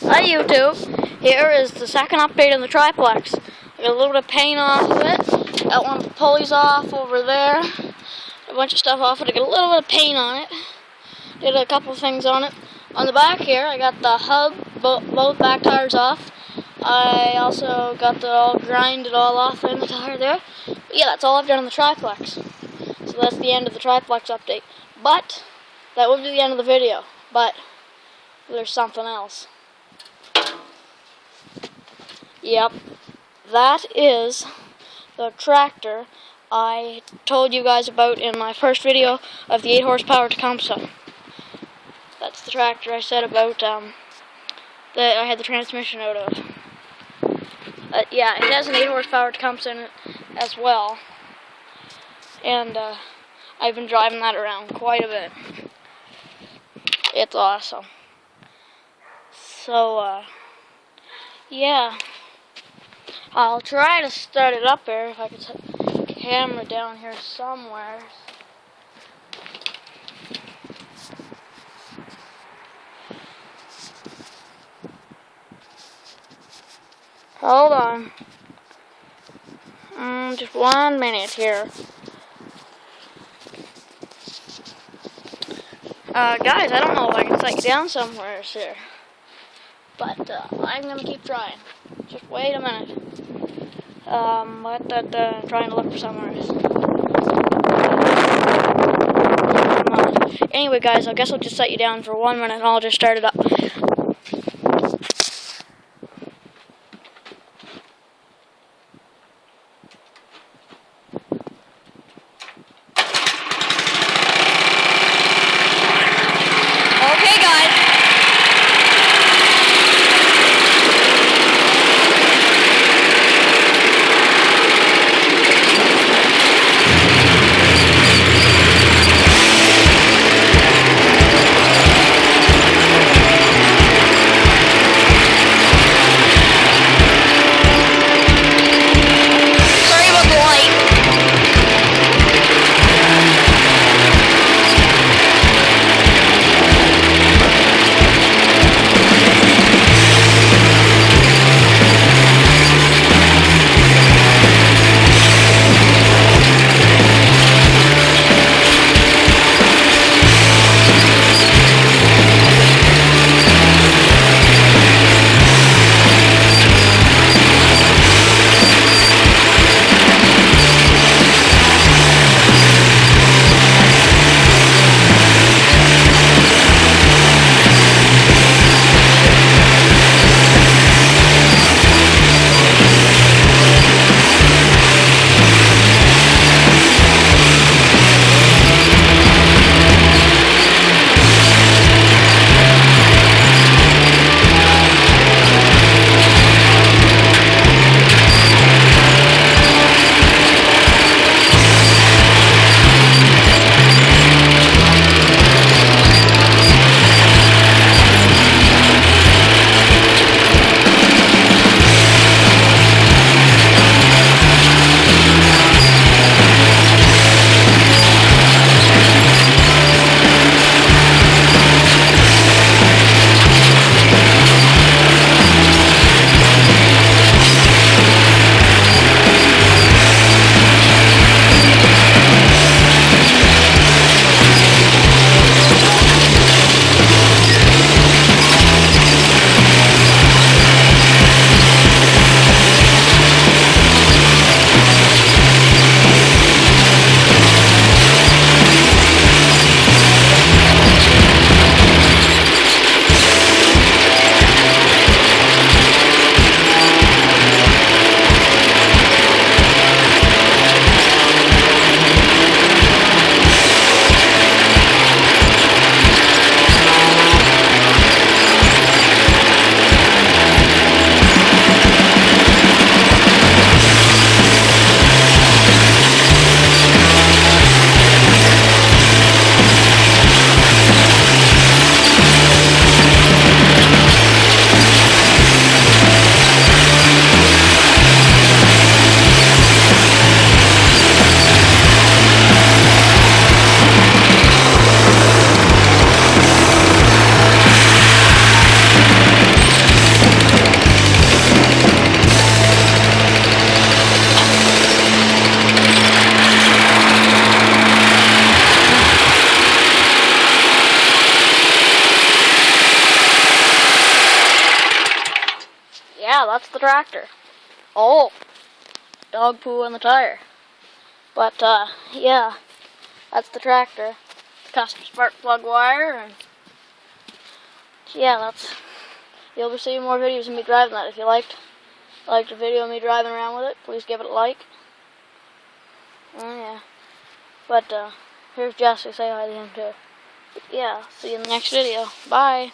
Hi YouTube, here is the second update on the triplex. I got a little bit of paint off of it, got one of the pulleys off over there, a bunch of stuff off it, I got a little bit of paint on it, did a couple things on it. On the back here, I got the hub, both back tires off. I also got the all grinded all off in the tire there. But yeah, that's all I've done on the triplex. So that's the end of the triplex update. But, that would be the end of the video, but there's something else. Yep, that is the tractor I told you guys about in my first video of the 8 horsepower Tecumseh. That's the tractor I said about that I had the transmission out of. Yeah, it has an 8 horsepower Tecumseh in it as well, and I've been driving that around quite a bit. It's awesome. So, yeah. I'll try to start it up here if I can set the camera down here somewhere. Hold on. Just 1 minute here. Guys, I don't know if I can set you down somewhere here. But, I'm gonna keep trying. Just wait a minute. Trying to look for somewhere. Anyway, guys, I guess I'll just set you down for 1 minute and I'll just start it up. Okay, guys. yeah, that's the tractor. Oh, dog poo on the tire. But, yeah, that's the tractor. Custom spark plug wire, and yeah, you'll be seeing more videos of me driving that. If you liked the video of me driving around with it, please give it a like. Oh, yeah. But, here's Jesse. Say hi to him, too. Yeah, see you in the next video. Bye.